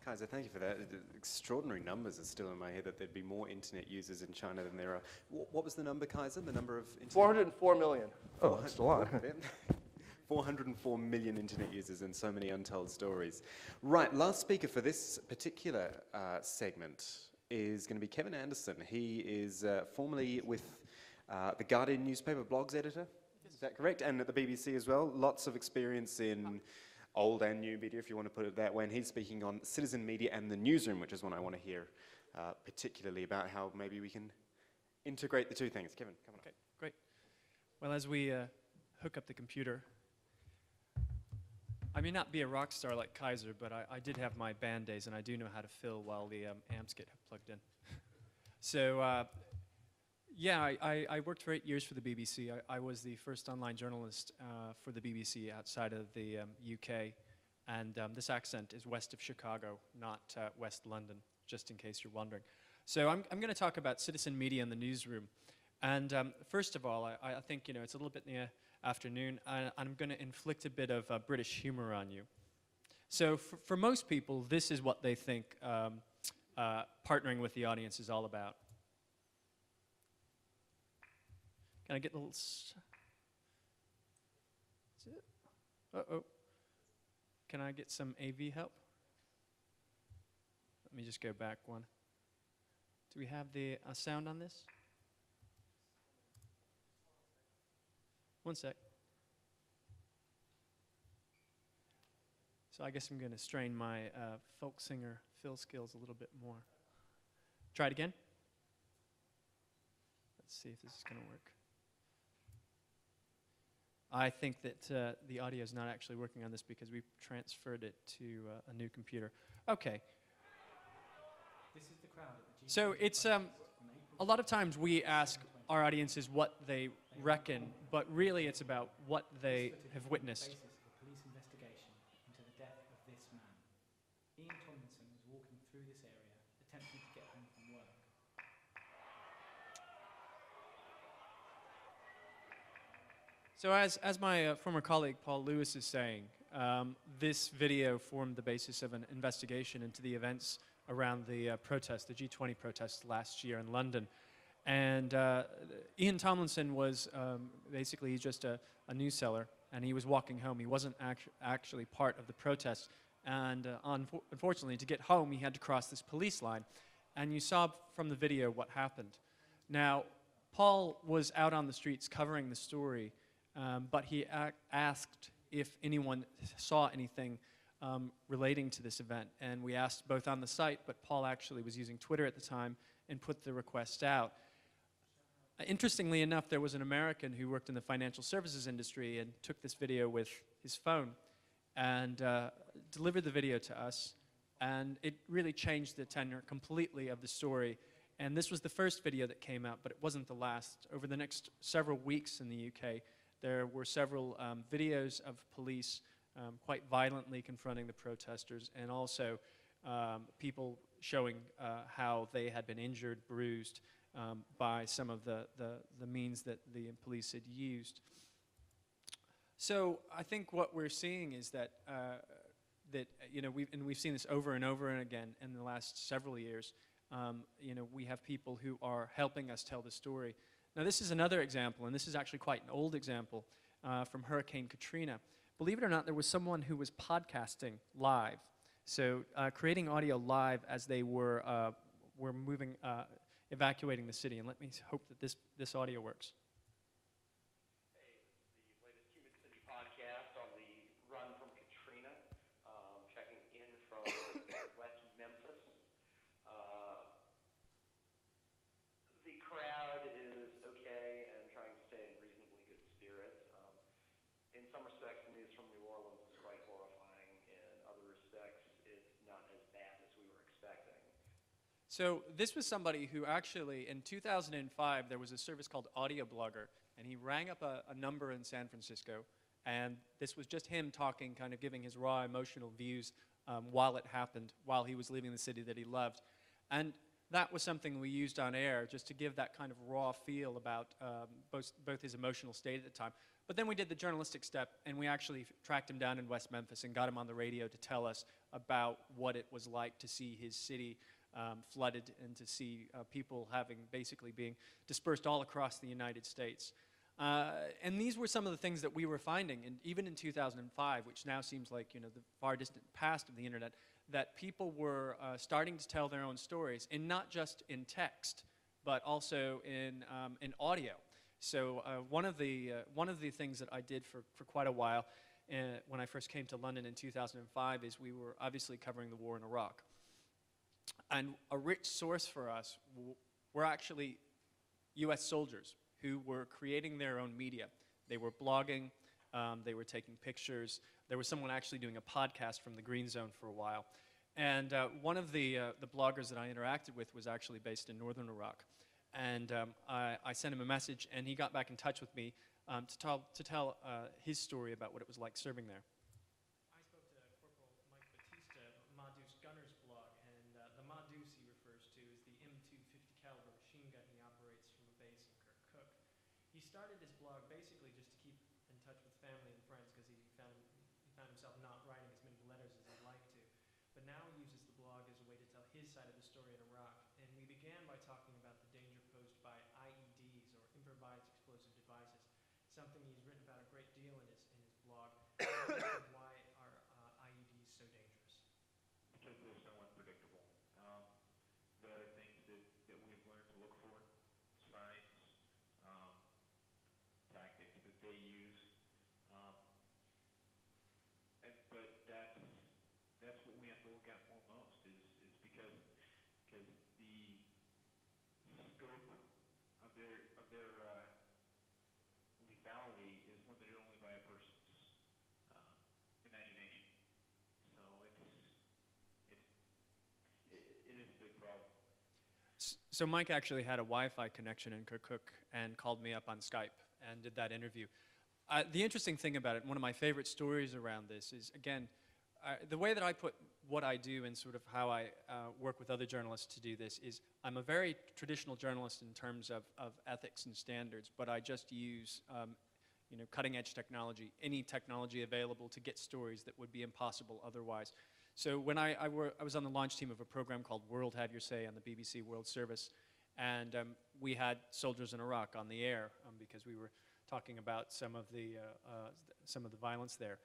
Kaiser, thank you for that. Extraordinary numbers are still in my head that there'd be more internet users in China than there are. What was the number, Kaiser? The number of internet? 404 million. Oh, that's a lot. 404 million internet users and so many untold stories. Right, last speaker for this particular segment is going to be Kevin Anderson. He is formerly with the Guardian newspaper blogs editor. Is that correct? And at the BBC as well. Lots of experience in old and new media, if you want to put it that way. And he's speaking on citizen media and the newsroom, which is what I want to hear particularly about how maybe we can integrate the two things. Kevin, come on. Okay, great. Well, as we hook up the computer, I may not be a rock star like Kaiser, but I did have my band days, and I do know how to fill while the amps get plugged in. So, yeah, I worked for 8 years for the BBC. I was the first online journalist for the BBC outside of the UK, and this accent is west of Chicago, not West London, just in case you're wondering. So I'm going to talk about citizen media in the newsroom. And first of all, I think it's a little bit in the afternoon, and I'm going to inflict a bit of British humor on you. So for most people, this is what they think partnering with the audience is all about. Can I get a little... Uh-oh. Can I get some AV help? Let me just go back one. Do we have the sound on this? One sec. So I guess I'm going to strain my folk singer fill skills a little bit more. Try it again. Let's see if this is going to work. I think that the audio is not actually working on this because we transferred it to a new computer. Okay. This is the crowd at the So it's a lot of times we ask our audiences what they reckon, but really it's about what they have witnessed. The police investigation into the death of this man. Ian Tomlinson was walking through this area, attempting to get home from work. So as my former colleague Paul Lewis is saying, this video formed the basis of an investigation into the events around the protest, the G20 protest last year in London. And Ian Tomlinson was basically just a news seller, and he was walking home. He wasn't actually part of the protest. And unfortunately, to get home, he had to cross this police line. And you saw from the video what happened. Now, Paul was out on the streets covering the story, but he asked if anyone saw anything relating to this event. And we asked both on the site, but Paul actually was using Twitter at the time and put the request out. Interestingly enough, there was an American who worked in the financial services industry and took this video with his phone and delivered the video to us. And it really changed the tenor completely of the story. And this was the first video that came out, but it wasn't the last. Over the next several weeks in the UK, there were several videos of police quite violently confronting the protesters, and also people showing how they had been injured, bruised by some of the means that the police had used. So I think what we're seeing is that we've seen this over and over and again in the last several years. We have people who are helping us tell the story. Now this is another example, and this is actually quite an old example from Hurricane Katrina. Believe it or not, there was someone who was podcasting live, so creating audio live as they were moving, evacuating the city. And let me hope that this audio works. Hey, this is the latest Human City podcast on the run from Katrina, checking in from West Memphis. The crowd is okay and trying to stay in reasonably good spirits. In some respects, the news from New Orleans is quite horrifying. In other respects, it's not as bad as we were expecting. So this was somebody who actually, in 2005, there was a service called Audio Blogger, and he rang up a number in San Francisco, and this was just him talking, kind of giving his raw emotional views while it happened, while he was leaving the city that he loved. And that was something we used on air just to give that kind of raw feel about both his emotional state at the time. But then we did the journalistic step, and we actually tracked him down in West Memphis and got him on the radio to tell us about what it was like to see his city flooded and to see people basically being dispersed all across the United States. And these were some of the things that we were finding, and even in 2005, which now seems like the far distant past of the internet, that people were starting to tell their own stories, and not just in text, but also in audio. So one of the things that I did for quite a while when I first came to London in 2005 is we were obviously covering the war in Iraq. And a rich source for us were actually US soldiers who were creating their own media. They were blogging, they were taking pictures. There was someone actually doing a podcast from the Green Zone for a while. And one of the bloggers that I interacted with was actually based in northern Iraq. And I sent him a message, and he got back in touch with me to tell his story about what it was like serving there. I spoke to Corporal Mike Batista, Madus Gunner's blog, and the Madus he refers to is the M250 caliber machine gun he operates from a base in Kirkuk. He started his blog basically just to keep in touch with family and friends because he found himself not writing as many letters as he'd like to. But now he uses the blog as a way to tell his side of the story in Iraq. And we began by talking about the danger posed by IEDs, or improvised explosive devices, something he's written about a great deal in his blog. Why are IEDs so dangerous? Because they're so unpredictable. There are things that we've learned to look for, signs, tactics that they use, but that's what we have to look at foremost is because the scope of their lethality is limited only by a person's imagination. So it is a big problem. So Mike actually had a Wi-Fi connection in Kirkuk and called me up on Skype and did that interview. The interesting thing about it, one of my favorite stories around this is, again, the way that I put what I do and sort of how I work with other journalists to do this is I'm a very traditional journalist in terms of ethics and standards, but I just use cutting-edge technology, any technology available to get stories that would be impossible otherwise. So when I was on the launch team of a program called World Have Your Say on the BBC World Service, and we had soldiers in Iraq on the air because we were talking about some of the violence there.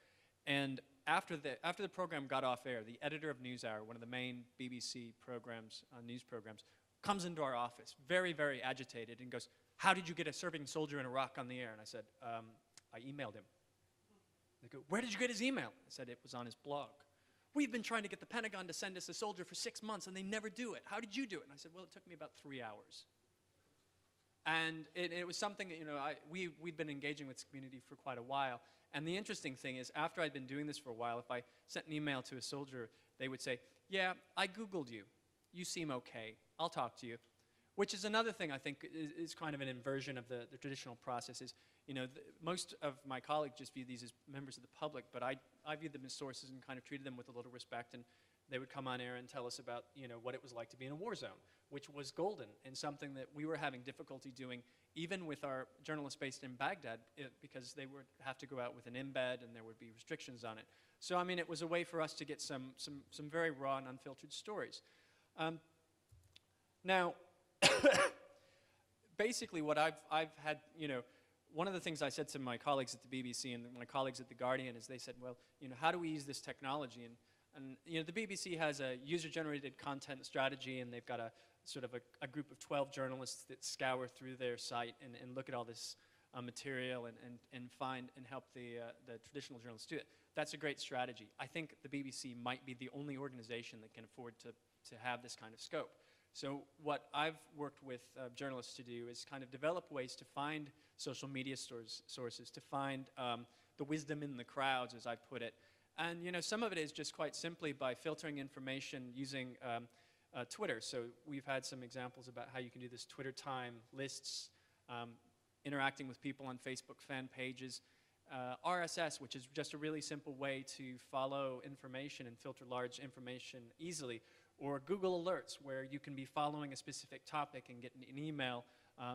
And after the program got off air, the editor of NewsHour, one of the main BBC programs, news programs, comes into our office, very, very agitated, and goes, "How did you get a serving soldier in Iraq on the air?" And I said, "I emailed him." They go, "Where did you get his email?" I said, "It was on his blog." "We've been trying to get the Pentagon to send us a soldier for 6 months, and they never do it. How did you do it?" And I said, "Well, it took me about 3 hours." And it was something that, we'd been engaging with this community for quite a while. And the interesting thing is, after I'd been doing this for a while, if I sent an email to a soldier, they would say, "Yeah, I Googled you. You seem okay. I'll talk to you." Which is another thing I think is kind of an inversion of the traditional process is, most of my colleagues just view these as members of the public, but I viewed them as sources and kind of treated them with a little respect, and they would come on air and tell us about, what it was like to be in a war zone, which was golden and something that we were having difficulty doing even with our journalists based in Baghdad because they would have to go out with an embed and there would be restrictions on it. So, I mean, it was a way for us to get some very raw and unfiltered stories. Now, basically what I've had, one of the things I said to my colleagues at the BBC and my colleagues at The Guardian is they said, well, how do we use this technology? And the BBC has a user-generated content strategy, and they've got a sort of a group of 12 journalists that scour through their site and look at all this material and find and help the traditional journalists do it. That's a great strategy. I think the BBC might be the only organization that can afford to have this kind of scope. So what I've worked with journalists to do is kind of develop ways to find social media sources, to find the wisdom in the crowds, as I put it. And some of it is just quite simply by filtering information using Twitter. So we've had some examples about how you can do this Twitter time lists, interacting with people on Facebook fan pages, RSS, which is just a really simple way to follow information and filter large information easily, or Google Alerts, where you can be following a specific topic and get an email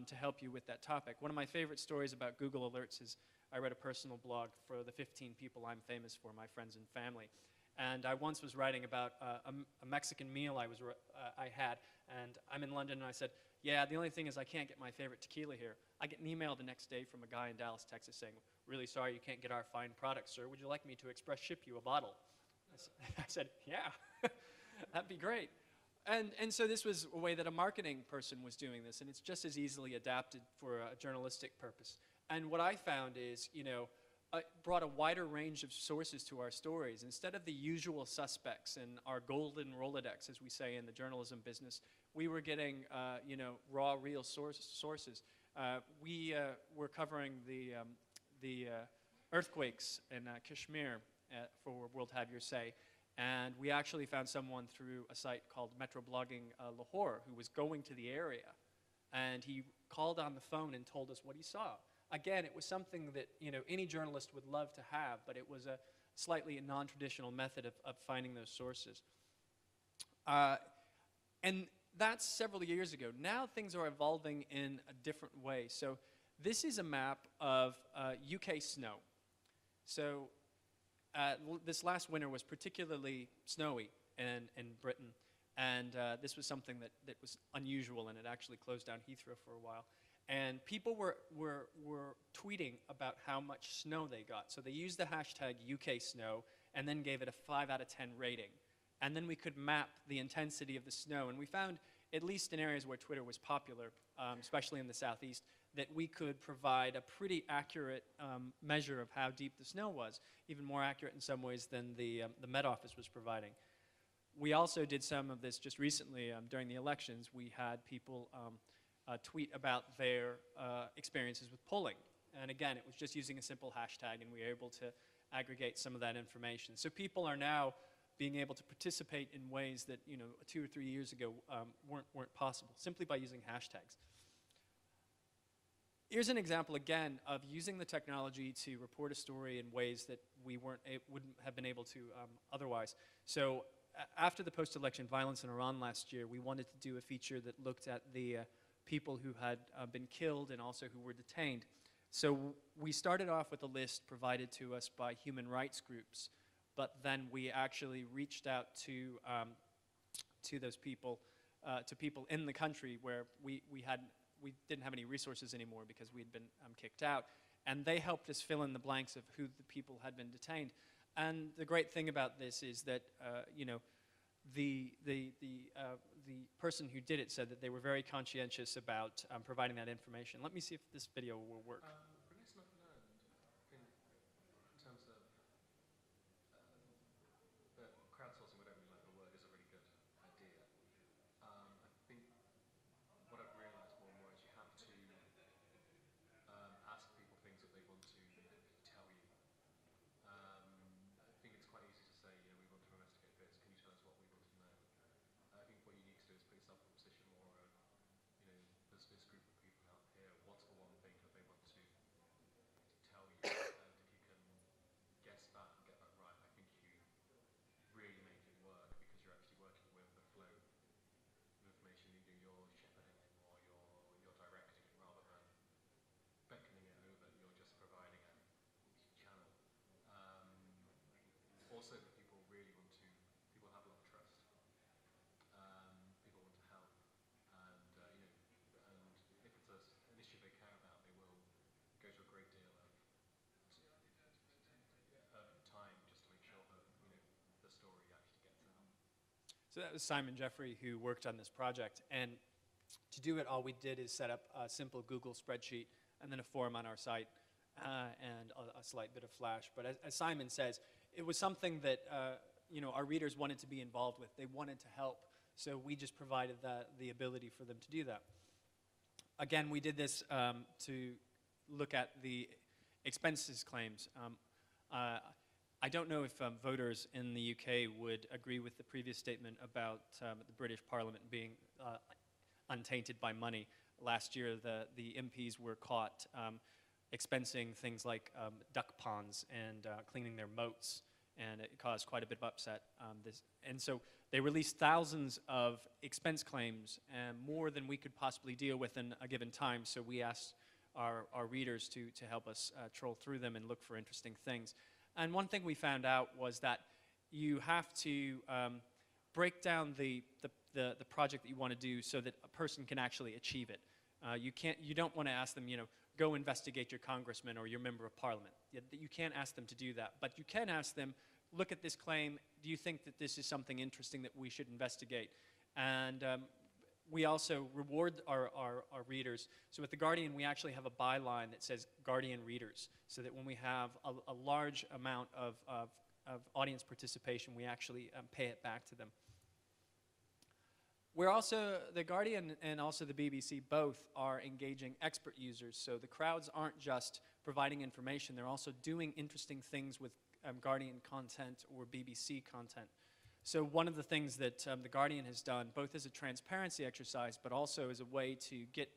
to help you with that topic. One of my favorite stories about Google Alerts is I read a personal blog for the 15 people I'm famous for, my friends and family. And I once was writing about a Mexican meal I had, and I'm in London, and I said, yeah, the only thing is I can't get my favorite tequila here. I get an email the next day from a guy in Dallas, Texas saying, really sorry you can't get our fine product, sir. Would you like me to express ship you a bottle? I said, yeah, that'd be great. And so this was a way that a marketing person was doing this, and it's just as easily adapted for a journalistic purpose. And what I found is, it brought a wider range of sources to our stories. Instead of the usual suspects and our golden Rolodex, as we say in the journalism business, we were getting, raw, real sources. We were covering the earthquakes in Kashmir for World Have Your Say. And we actually found someone through a site called Metroblogging Lahore who was going to the area. And he called on the phone and told us what he saw. Again, it was something that any journalist would love to have, but it was a slightly non-traditional method of finding those sources. And that's several years ago. Now things are evolving in a different way. So this is a map of UK snow. So this last winter was particularly snowy in Britain, and this was something that was unusual, and it actually closed down Heathrow for a while. And people were tweeting about how much snow they got. So they used the hashtag UK snow and then gave it a 5 out of 10 rating. And then we could map the intensity of the snow. And we found, at least in areas where Twitter was popular, especially in the southeast, that we could provide a pretty accurate measure of how deep the snow was, even more accurate in some ways than the Met Office was providing. We also did some of this just recently during the elections. We had people tweet about their experiences with polling. And again, it was just using a simple hashtag, and we were able to aggregate some of that information. So people are now being able to participate in ways that 2 or 3 years ago weren't possible, simply by using hashtags. Here's an example, again, of using the technology to report a story in ways that we wouldn't have been able to otherwise. So after the post-election violence in Iran last year, we wanted to do a feature that looked at the people who had been killed and also who were detained. So we started off with a list provided to us by human rights groups, but then we actually reached out to those people, to people in the country where we didn't have any resources anymore because we'd been kicked out, and they helped us fill in the blanks of who the people had been detained. And the great thing about this is that the person who did it said that they were very conscientious about providing that information. Let me see if this video will work. For lessons I've learned, I think, in terms of crowdsourcing, whatever you like the word, is a really good idea. I think what I've realised more and more is you have to ask people things that they want to tell you. I think it's quite easy to say, we want to investigate this. Can you tell us what we want to know? I think what you need to do is put yourself in a position more of, there's this group of people out here. What's the one thing that they want to tell you? And if you can guess that and get that right, I think you really make it work, because you're actually working with the flow of information. Either you're shepherding it or you're directing it rather than beckoning it over. You're just providing a channel. Also, people really want to. People have a lot of trust. People want to help, and and if it's an issue they care about, they will go to a great deal of time just to make sure that the story actually gets out. So that was Simon Jeffrey, who worked on this project. And to do it, all we did is set up a simple Google spreadsheet and then a form on our site and a slight bit of Flash. But as Simon says, it was something that our readers wanted to be involved with. They wanted to help. So we just provided the ability for them to do that. Again, we did this to look at the expenses claims. I don't know if voters in the UK would agree with the previous statement about the British Parliament being untainted by money. Last year, the MPs were caught expensing things like duck ponds and cleaning their moats, and it caused quite a bit of upset. And so they released thousands of expense claims, more than we could possibly deal with in a given time. So we asked our readers to help us troll through them and look for interesting things. And one thing we found out was that you have to break down the project that you want to do so that a person can actually achieve it. You don't want to ask them, go investigate your congressman or your member of parliament. You can't ask them to do that, but you can ask them, look at this claim, do you think that this is something interesting that we should investigate? And we also reward our readers. So with The Guardian, we actually have a byline that says Guardian readers, so that when we have a large amount of audience participation, we actually pay it back to them. We're also, The Guardian and also the BBC both are engaging expert users. So the crowds aren't just providing information, they're also doing interesting things with Guardian content or BBC content. So one of the things that The Guardian has done, both as a transparency exercise, but also as a way to get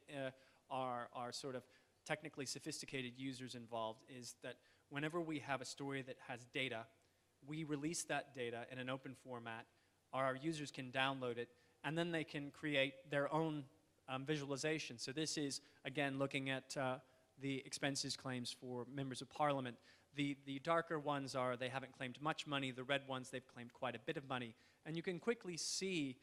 our sort of technically sophisticated users involved, is that whenever we have a story that has data, we release that data in an open format. Our users can download it, and then they can create their own visualization. So this is, again, looking at the expenses claims for members of parliament. The darker ones are they haven't claimed much money. The red ones, they've claimed quite a bit of money. And you can quickly see,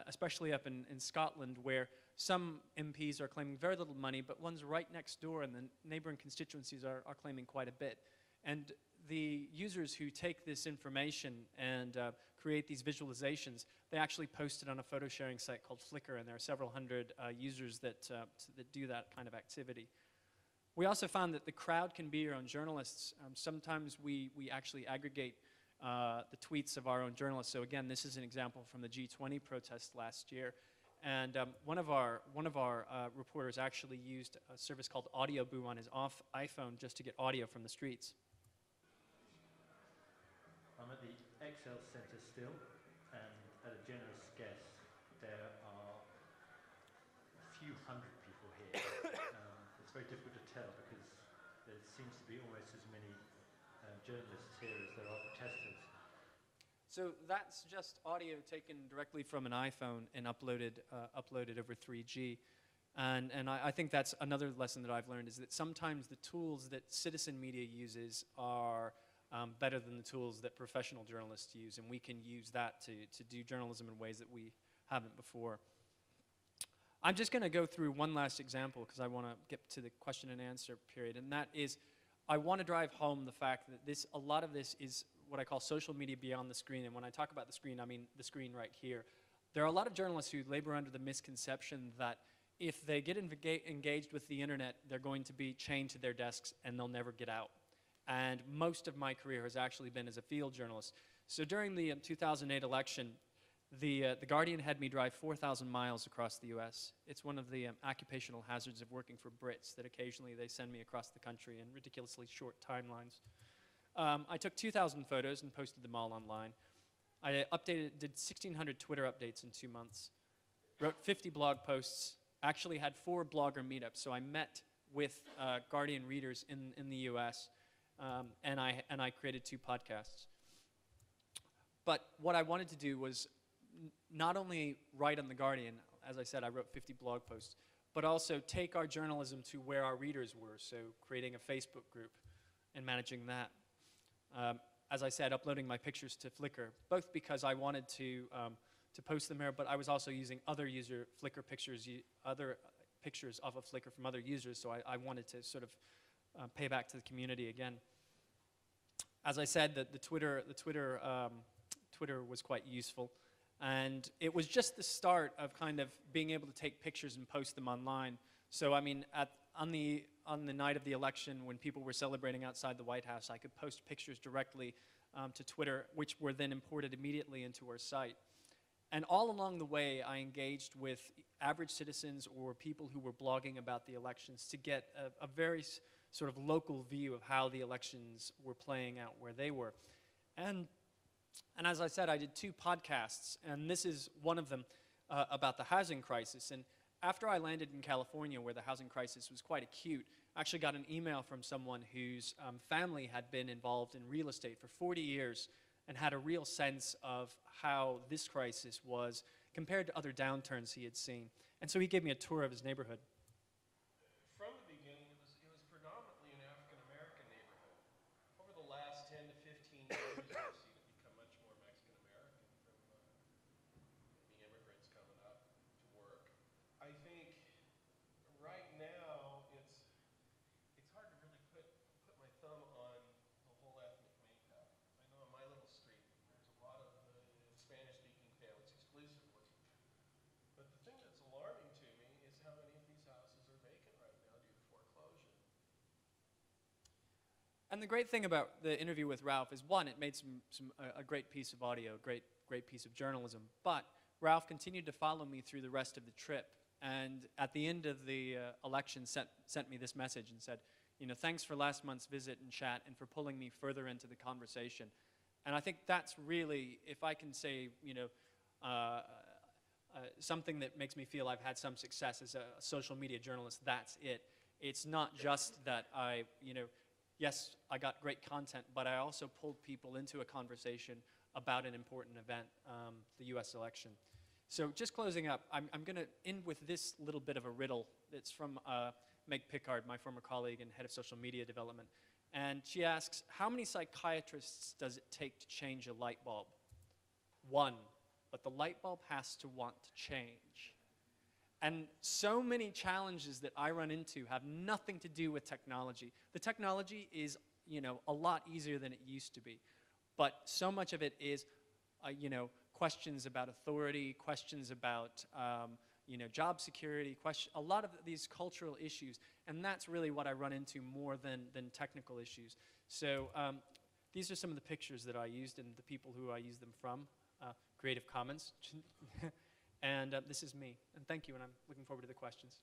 especially up in Scotland, where some MPs are claiming very little money, but ones right next door in the neighboring constituencies are claiming quite a bit. And the users who take this information and create these visualizations, they actually post it on a photo sharing site called Flickr, and there are several hundred users that do that kind of activity. We also found that the crowd can be your own journalists. Sometimes we actually aggregate the tweets of our own journalists. So again, this is an example from the G20 protest last year. And one of our reporters actually used a service called Audio Boo on his iPhone just to get audio from the streets. I'm at the Excel Centre still, and at a generous guess, there are a few hundred people here. It's very difficult to tell because there seems to be almost as many journalists here as there are protesters. So that's just audio taken directly from an iPhone and uploaded over 3G. And I think that's another lesson that I've learned, is that sometimes the tools that citizen media uses are better than the tools that professional journalists use, and we can use that to do journalism in ways that we haven't before. I'm just going to go through one last example because I want to get to the question and answer period, and that is, I want to drive home the fact that a lot of this is what I call social media beyond the screen, and when I talk about the screen, I mean the screen right here. There are a lot of journalists who labor under the misconception that if they get engaged with the internet, they're going to be chained to their desks and they'll never get out. And most of my career has actually been as a field journalist. So during the 2008 election, the Guardian had me drive 4,000 miles across the US. It's one of the occupational hazards of working for Brits, that occasionally they send me across the country in ridiculously short timelines. I took 2,000 photos and posted them all online. I did 1,600 Twitter updates in 2 months, wrote 50 blog posts, actually had 4 blogger meetups. So I met with Guardian readers in the US, and I created 2 podcasts. But what I wanted to do was not only write on The Guardian, as I said, I wrote 50 blog posts, but also take our journalism to where our readers were, so creating a Facebook group and managing that. As I said, uploading my pictures to Flickr, both because I wanted to post them there, but I was also using other user Flickr pictures, other pictures off of Flickr from other users, so I wanted to sort of pay back to the community again. As I said, the Twitter was quite useful, and it was just the start of kind of being able to take pictures and post them online. So I mean, on the night of the election, when people were celebrating outside the White House, I could post pictures directly to Twitter, which were then imported immediately into our site. And all along the way, I engaged with average citizens or people who were blogging about the elections to get a very sort of local view of how the elections were playing out where they were. And as I said, I did 2 podcasts, and this is one of them about the housing crisis. And after I landed in California, where the housing crisis was quite acute, I actually got an email from someone whose family had been involved in real estate for 40 years and had a real sense of how this crisis was compared to other downturns he had seen. And so he gave me a tour of his neighborhood. From the beginning, it was predominantly an African-American neighborhood. Over the last 10 to 15 years, we've seen it become much And the great thing about the interview with Ralph is, one, it made a great piece of audio, great piece of journalism. But Ralph continued to follow me through the rest of the trip. And at the end of the election, sent me this message and said, you know, thanks for last month's visit and chat and for pulling me further into the conversation. And I think that's really, if I can say, you know, something that makes me feel I've had some success as a social media journalist, that's it. It's not just that I, you know, yes, I got great content, but I also pulled people into a conversation about an important event, the US election. So just closing up, I'm going to end with this little bit of a riddle. It's from Meg Pickard, my former colleague and head of social media development. And she asks, how many psychiatrists does it take to change a light bulb? One, but the light bulb has to want to change. And so many challenges that I run into have nothing to do with technology. The technology is, you know, a lot easier than it used to be. But so much of it is, you know, questions about authority, questions about, you know, job security, a lot of these cultural issues. And that's really what I run into more than technical issues. So these are some of the pictures that I used and the people who I used them from, Creative Commons. And this is me. And thank you, and I'm looking forward to the questions.